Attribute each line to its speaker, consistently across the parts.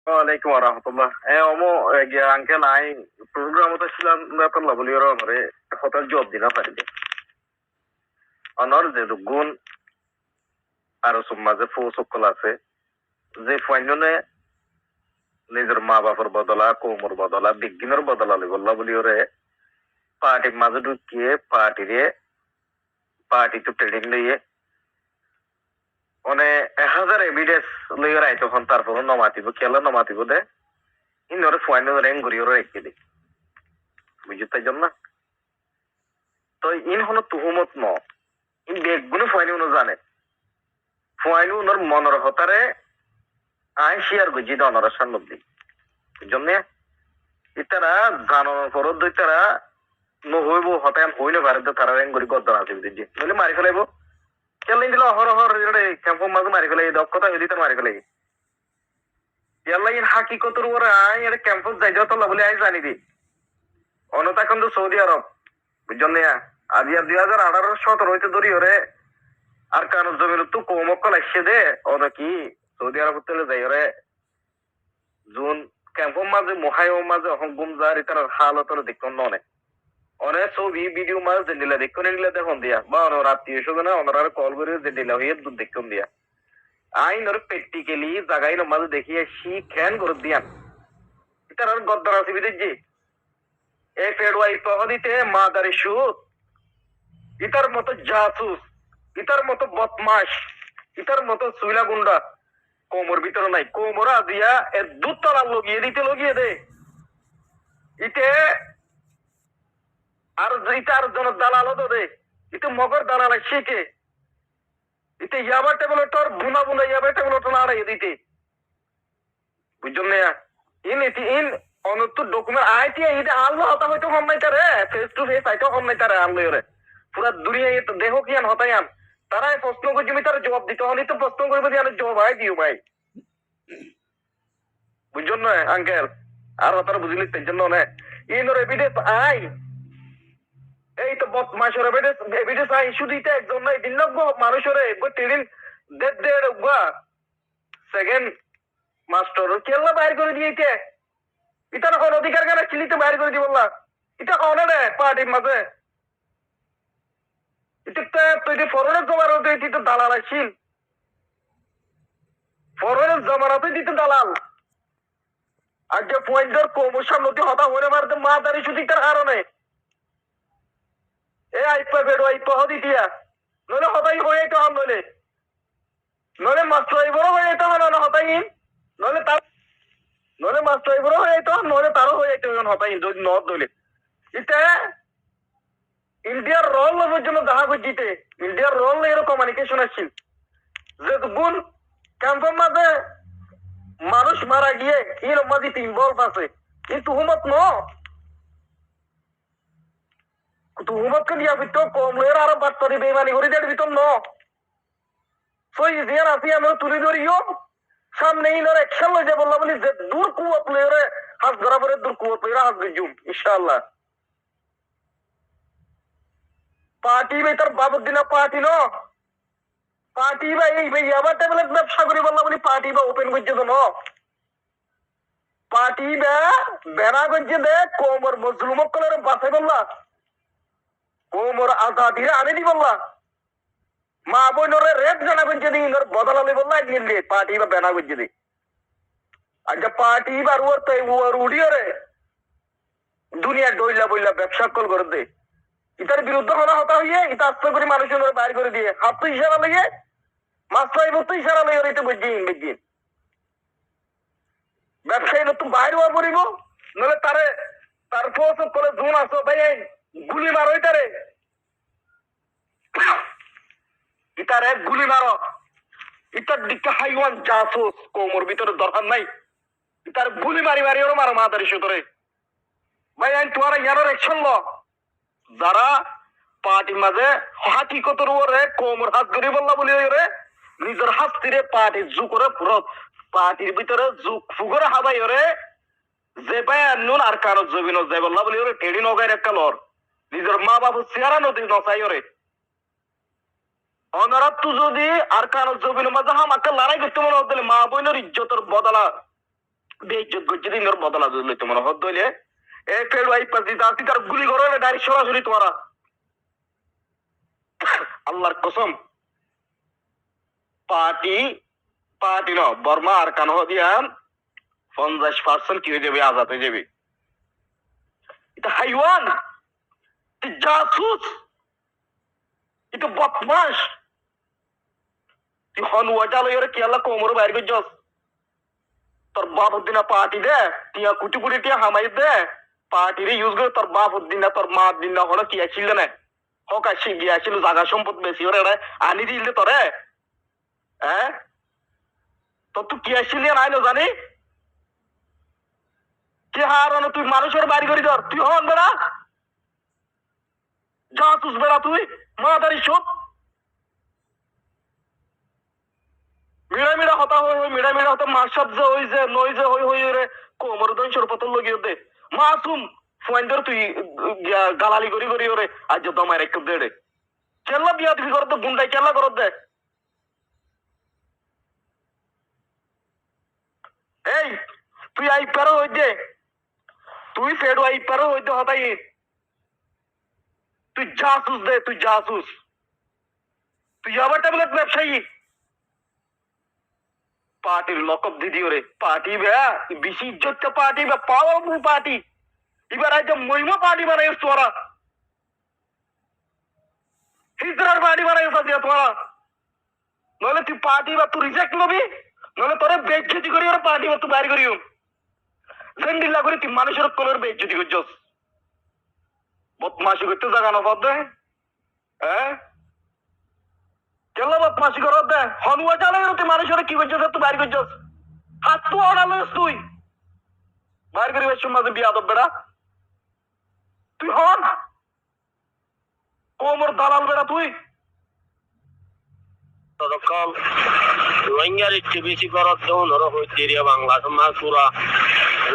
Speaker 1: ওয়ালাইকুম রহমতুল্লাহ অমো গিয়া uncle I programme তো ছিলাম না বলি ওর আমরে হতার জব দিনা পারিবে অনর যে গুণ আর সমাজে ফো সকল আছে যে ফাইননে নিজের মা বাবার বদলা কোমর বদলা বিজ্ঞানের বদলা বললা বলি ওরে পার্টির মাঝে ঢুকিয়ে পার্টি তো ট্রেনিং লইয়ে মানে 1000 এভিডেন্স লইয়ে রাই তখন তারপর নমাতিব খেলা নমাতিব দে ইনরে ফাইননে রেং করি ওরে রেখে দি বুঝতে জন্য তো ইন হলো তুহুমত ন ইন বেগুনে ফাইনি উনো জানে ফাইনি উনোর মনের হতারে আই শেয়ার গুজি দে অনর সান্নব্দি জন্য ইতারা জানানোর পর দইতারা নহইব হতায়ান হইলে ভারতে তারা রেং করি গদ্দান আছে বুঝি নইলে মারি ফেলাইব কেলাই দিল অহর অহর ক্যাম্পর মাঝে মারি ফেলাই দক্ষতা হইলি তার মারি ফেলাই ইয়াল্লা ইন হাকিকতর ওরা আই এটা ক্যাম্পাস যাই যত বলে আই জানি দি অনতা কিন্তু সৌদি আরব বুঝছেন না আজি 2018-17 হইতে ধরি ওরে আর কারণ জমির তো কোমক্কল আসছে দে ওরা কি সৌদি আরব তেলে যাই ওরে জুন ক্যাম্পর মাঝে মহায় মাঝে হংগুম যার ইতার হালত দেখুন ননে অনেক ছবি ভিডিও মাঝে যে দিলা দেখুন নিলে দেখুন দিয়া বা অনর আত্মীয় স্বজন ওনারা কল করে যে দিলা হইয়ে দুধ দেখুন দিয়া আইন ওর প্র্যাকটিক্যালি জাগাই মাঝে দেখিয়ে শিখেন করে দিয়ান ইতার আর গদ্দার আছে বিদেজি এ ফেডওয়াই তহদিতে মাদারি সুদ ইতার মতো জাসুস ইতার মতো বদমাস ইতার মতো সুইলা গুন্ডা কোমর ভিতরে নাই কোমরা দিয়া এর দুতলা লগিয়ে দে ইতে আর ইতার জন দালাল তো দে ইতে মগর দালাল শিখে ইতে ইয়াবা টেবল তোর বুনা বুনা ইয়াবা টেবল তো নাড়াই দিতে বুঝছেন না ইন অনত ডকুমেন্ট আইটি ইতে আল্লাহ হতা হয়তো হম নাই তারে ফেস টু ফেস আইতো হম নাই তারে আনলো রে পুরা দুনিয়া দেহ কিয়ান হতায়ান তারাই প্রশ্ন করছি আমি তার জবাব দিতে হলে তো প্রশ্ন করবো যে আমি জবাব আই দিও ভাই বুঝছেন না আঙ্কেল আর তারা বুঝলি তার জন্য না ইনোর এভিডেন্স আই এই তো বদমাশের এভিডেন্স আই শুধু এটা একজন নাই দিন মানুষের ট্রেনিং দেড় দেড় সেকেন্ড মাস্টার কেল্লা বাইর করে দিয়েছে ইতার কোন অধিকার কেন চিলিতে বাইর করে দি বললা এটা কনে রে পার্টির মাঝে এটা তুই ফরেনের জমার তুই তো দালাল আসছিল ফরেনের জমানাতে দিতে দালাল আর যে পয়েন্টের কমসার নদী হতা হয়ে মারতে মা দাঁড়িয়ে শুধু তার কারণে এ আইপা বেড়ো আইপা হদি দিয়া নলে হতাই হয়ে তো আম নলে মাস্টার আইবরও হয়ে তো না হতাই নলে তার নলে মাস্টার আইবরও হয়ে তো নলে তারও হয়ে তো হতাই যদি নদ দলে এটা ইন্ডিয়ার রোল নেওয়ার জন্য দেখা করছিতে ইন্ডিয়ার রোল এর কমিউনিকেশন আসছিল যে গুণ ক্যাম্পের মাঝে মানুষ মারা গিয়ে এর মাঝে ইনভলভ আছে কিন্তু হুমত ন হুমতকে দিয়া ভিতর কম লয়ের আরো বাচ্চারি বেমানি করে দেওয়ার ভিতর ন সই জিয়ার আসি আমরা তুলে ধরিও সামনে ইনার একশন লই যে বললা বলি যে দূর কুয়াত লয়ের হাত ধরা পরে দূর কুয়াত লয়ের হাত গজুম ইনশাআল্লাহ পার্টি বেতার বাবুদ্দিনা পার্টি ন পার্টি বা এই ভাই আবার টেবলেট ব্যবসা করি বললা বলি পার্টি বা ওপেন করছে তো ন পার্টি বা বেড়া করছে দে কোমর মজলুমক কলের বাসে বললা কোমর আজাদিরে আনে দি বললা মা বোনরে রেপ জানা করছে দি ইনর বদলালে বললা একদিন দিয়ে পার্টি বা বেড়া করছে দি আচ্ছা পার্টি বা ওর তো ওর উড়িও রে দুনিয়া ডইলা বইলা ব্যবসা কল করে দে ইতার বিরুদ্ধে হনা হতা হইয়ে ইতা আস্তে করে মানুষের বাইর করে দিয়ে হাত তো ইশারা লেগে মাস্টার তো ইশারা লেগে রইতে বুঝিন ব্যবসায়ী নতুন বাইর হওয়া পড়িব নলে তারে তার পোস্ট করে জুন আসো ভাই গুলি মারো ইতারে ইতারে গুলি মারো ইতার দিকটা হাইওয়ান জাসুস কোমর ভিতরে দরকার নাই ইতার গুলি মারি মারি ওর মারো মাদারি সুতরে ভাই আইন তোমার ইয়ানোর একশন ল যারা পার্টির মাঝে হাকিকতর ওরে কোমর হাত ধরে বললা বলি ওরে নিজের হাত তীরে পার্টির জু করে ফুরত পার্টির ভিতরে জুক ফুগরে হাবাই ওরে যে ভাই নুন আর কারো জবিন যাই বললা বলি ওরে টেডি নগাই একটা লর নিজের মা বাবু চেহারা নদী নচাই ওরে অনারাত তু যদি আর কারো জবিন মাঝে হামাকে লড়াই করতে মনে হতে মা বোনের ইজ্জতের বদলা বেইজ্জত করছে দিন ওর বদলা দিলে তোমার হদ দইলে এ ফের ওয়াই পাস দিতে আসি তার গুলি করো ডাইরেক্ট সরাসরি তোমারা আল্লাহর কসম পার্টি পার্টি ন বর্মা আর কানো দিয়া 50% কি হয়ে যাবে আজাদ হয়ে যাবে এটা হাইওয়ান এটা জাসুস এটা বদমাস তুই হন ওয়াটা লইরে কি আল্লাহ কোমর বাইর করছস তোর বাপ দিনা পার্টি দে টিয়া কুটি কুটি টিয়া হামাই দে পার্টি রে ইউজ করে তোর বাপ দিনা তোর মা দিনা হলো কি আছিল না হক আসি গিয়াছিল জায়গা সম্পদ বেশি ওরে আনি দিল তোরে হ্যাঁ তো তুই কি আসছিলি নাই না জানি কি হারানো তুই মানুষের বাড়ি করি ধর তুই হন বেড়া যা তুস বেড়া তুই মাদারি সব মিড়া মিড়া হতা হই মিড়া মিড়া হতা মাসব যে হই যে নই যে হই রে কোমর দন সরপতল লগিয়ে দে মাসুম ফোন ধর তুই গালালি করি করি ওরে আজ দমায় রেখে দে রে চেল্লা বিয়া দিবি করতে গুন্ডাই চেল্লা করত দে এই তুই আই পারো হই দে তুই ফেডো আই পারো হই দে হতাই তুই জাসুস দে তুই জাসুস তুই আবার ট্যাবলেট ব্যবসায়ী পার্টির লকব দিদি ওরে পার্টি বেয়া বেশি ইজ্জত পার্টি বা পাওয়ারফুল পার্টি এবার আজ মহিমা পার্টি বানাইস তোরা হিজরার পার্টি বানাইস দিয়া তোরা নইলে তুই পার্টি বা তুই রিজেক্ট লবি নইলে তোরে বেজ্জতি করি ওরা পার্টি বা তুই বাইর করিও জেন্ডিল্লা করে তুই মানুষের কলের বেজ্জতি করছস বদমাশি করতে জায়গা না পাব দে হ্যাঁ কেলা বদমাশি করত দে হনুয়া চালে তুই মানুষের কি করছস তুই বাইর করছস হাত তো অনালস তুই বাইর করি বেশ মাঝে বিয়া দব বেড়া তুই হন কোমর দালাল বেড়া তুই
Speaker 2: ততকাল রোহিঙ্গার একটু বেশি করার দেও নর হইতে রে বাংলা সমাজ পুরা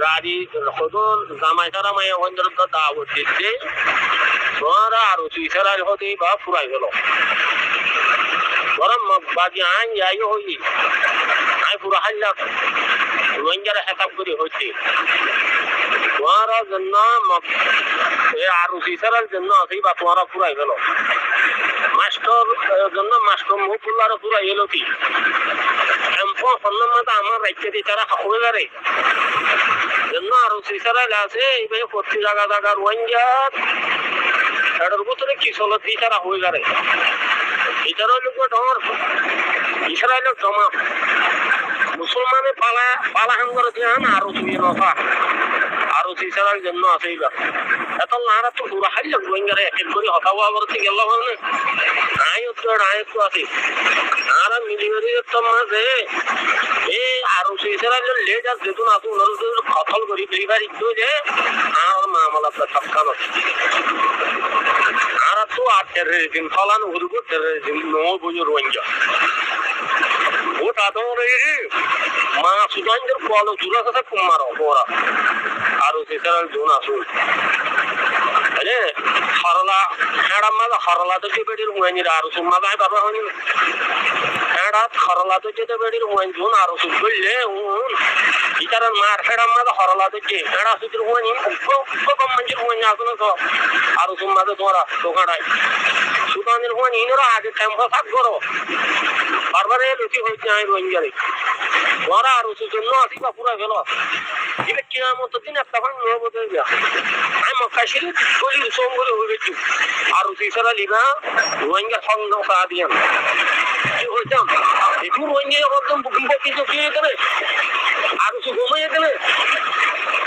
Speaker 2: রাজি হদন জামাই সারা মাই ওখান তো দাওয়াত দিতে তোরা আর সুইসারা হতে বা ফুরাই গেল গরম বাকি আইন যাই হই আই পুরা হাল্লা রোহিঙ্গার হেসাব করে হচ্ছে তোমার জন্য আর সুইসারার জন্য সেই বা তোমারা ফুরাই গেল মাস্টার জন্য মাস্টার মুখুল্লার পুরা এলো কি এমপো সন্ন্যামাতা আমার রাজ্যে দিয়ে তারা হয়ে গেলে জন্য আর সুইসারা আছে এইভাবে প্রতি জায়গা জায়গা রোহিঙ্গা এটার ভিতরে কি চলো দিয়ে তারা হয়ে গেলে এটারও লোক ডর ইসরায়েলের জমা মুসলমানে পালা পালাহান করে দিয়ে আরো তুই নফা আরো ইসরায়েলের জন্য আছে এইবার এত নারা তো পুরা হাই লাগলো রোহিঙ্গারে এক এক করে হতা হওয়া করতে গেল মানে আয় আছে আর মিলিটারির তো মাঝে এই আরো ইসরায়েলের লেডার যেতুন আছে ওনার খতল করি ডেলিভারি যে আর মামলা সবখানো আর তো আর টেররিজম ফলানো হুদুর টেররিজম নো বুঝো রোহিঙ্গা ওটা তো রে মা সুদানদের বলো জুরা কথা কুমার ওরা আরো ইসরায়েল জোন আসুন আরে হরলা হেড়া মালা হরলা তো যে বেডির হুঁয়ানি আরো সুম্মা গায় বাবা হনি হেড়া হরলা তো যে বেডির হুঁয়ানি জোন আরো সুদ বললে ইতারার মার হেড়া মালা হরলা তো যে হেড়া সুদের হুঁয়ানি কম মঞ্জির হুঁয়ানি আসুন তো আরো সুম্মা তো তোরা দোকানায় সুদানের হুঁয়ানি ইনরা আগে ক্যাম্প থাক করো বারবার বেশি হয়েছে আমি রোহিঙ্গারে ওরা আরো জন্য আসি বা পুরা গেল এটা কিয়ামত দিন একটা ভাঙ নবত হয়ে যা আমি মক্কা শরীফ গলি সোমবারে হয়ে গেছি আরো ইসরা লিবা রোহিঙ্গা সঙ্গ পা দিয়ান কি হইতাম একটু রোহিঙ্গা একদম বুকিং কিছু দিয়ে দেবে আরো সু ঘুমিয়ে দেবে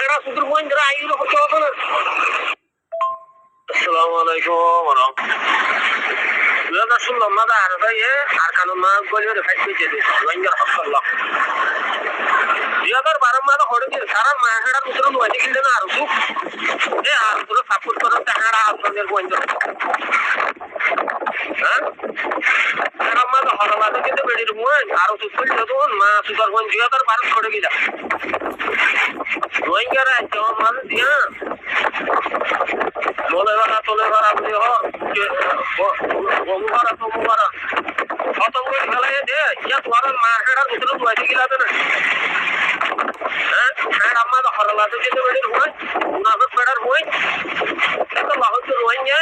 Speaker 2: এরা শুধু রোহিঙ্গা আইলো করতে হবে না আসসালামু আলাইকুম ওয়া শুনলাম মাদা আর ভাই আর কানুন মা গলিয়ে ফাইট পেয়ে যেতে রোহিঙ্গা হক করলাম 2012 মাদা হড়ে সারা মাহেড়া ভিতরে নয় কিনলে না আর খুব এ আর পুরো সাপোর্ট করা টাকাটা আপনাদের গোয়েন্দা হ্যাঁ সারা মাদা হরলা থেকে বেড়ির মুয় আর সুস্থ যখন মা সুতার গোয়েন 2012 হড়ে গিলা রোহিঙ্গারা জমা মাল দিয়া তোলে বারা আপনি মুবারা তো মুবারা খতম করে ফেলাই দে ইয়া তোমার মার্কেটার ভিতরে দুয়াইতে গিলাবে না হ্যাঁ বাংলাদেশ যেতে বেড়ে রুয়াই মুনাফেক বেড়ার রুয়াই এত লাহত রোহিঙ্গা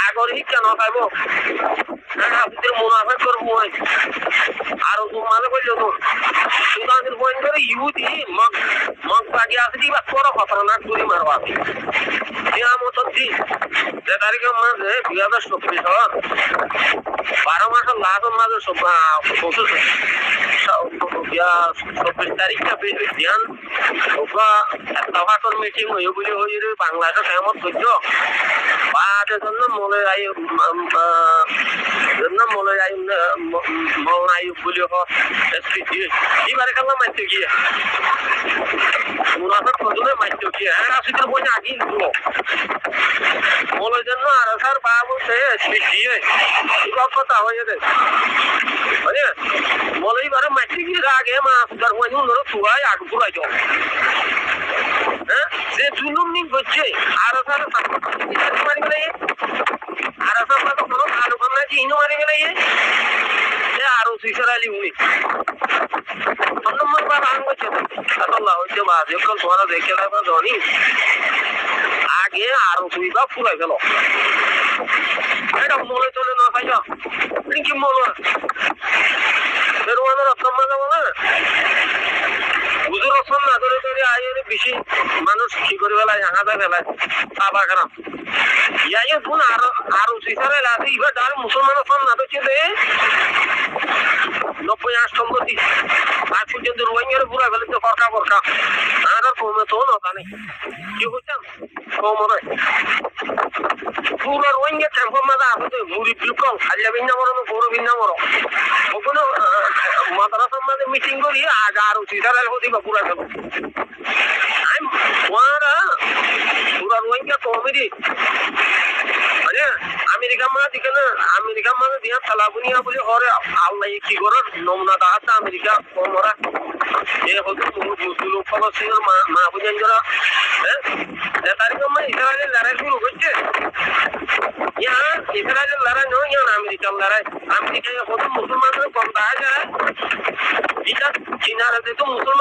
Speaker 2: আগর হি কেন খাইব আপনাদের মুনাফেক করবো আর মাঝে বললো তো সুদানের পয়েন্ট করে ইউদি মগ বাগিয়ে আছে দিবা বড় খতরনাক গুলি মারবা মতো দি যে তারিখের মাঝে 2024 হন 12 মাসের লাস্টের মাঝে 24 তারিখটা ধ্যান দফাটর মিটিং হয়ে বলে হয়ে বাংলাদেশ কেমন করছ বাদের জন্য মনে আই মৌন আয়ুব বলে এবারে খেললাম মারতে গিয়ে মুনাফেক কজনে মারতে গিয়ে হ্যাঁ আসিতে বলে আগে দিলো বলে জন্য আর স্যার বা বলতে দিয়ে কথা হয়ে যায় বুঝলে বলে এবারে মারতে গিয়ে আগে মা সুদার বই ধরো তুয়াই আগ পুরাই যাও হ্যাঁ সে জুলুম নি করছে আর স্যার মারি গেলে আর স্যার কোনো আলু কামনা কি ইনো মারি গেলে আরো সুইসার আলী উনি নম্বর বার আন করছে আল্লাহ হচ্ছে বা যখন তোমার দেখে লাগবে ধনী আগে আরো সুইবা ফুরাই গেল এটা মনে চলে না খাই কি মনে বেরোয়ানোর অসম্মান যাবো না হুজুর অসম না ধরে ধরে আইয়ের বেশি মানুষ কি করে বেলায় হাঁদা বেলায় আবার খারাপ ইয়াই গুণ আরো সুইসারে লাগে এবার যার মুসলমান অসম না তো চিন্তা 90 সম্পত্তি আজ পর্যন্ত রোহিঙ্গার পুরা ফেলে তো ফরকা ফরকা আর কমে তো না নেই কি বুঝছেন কম নয় পুরো রোহিঙ্গা ক্যাম্পের মাঝে আছে মুড়ি বিলকল খালিয়া ভিন্ন মরো বড় ভিন্ন মরো ওগুলো মাদ্রাসার মাঝে মিটিং করি আগে আরো সিসারের হতে বা পুরা ফেলো ওরা পুরা রোহিঙ্গা কমেডি মানে আমেরিকা মাঝে দিকে আমেরিকা মাঝে দিয়া তালাবুনিয়া বলে হরে আল্লাহ কি করে নমুনা দাঁড়াচ্ছে আমেরিকা কমরা এ হতো মুসলিম ফলস্তিনের মা বুঝেন যারা হ্যাঁ তারিখের মানে ইসরায়েলের লড়াই শুরু করছে यहाँ ইসরায়েলের লড়াই নয় यहाँ আমেরিকার লড়াই আমেরিকায় হতো মুসলমানদের কম দেখা যায় এটা চীনারা যেহেতু মুসলমান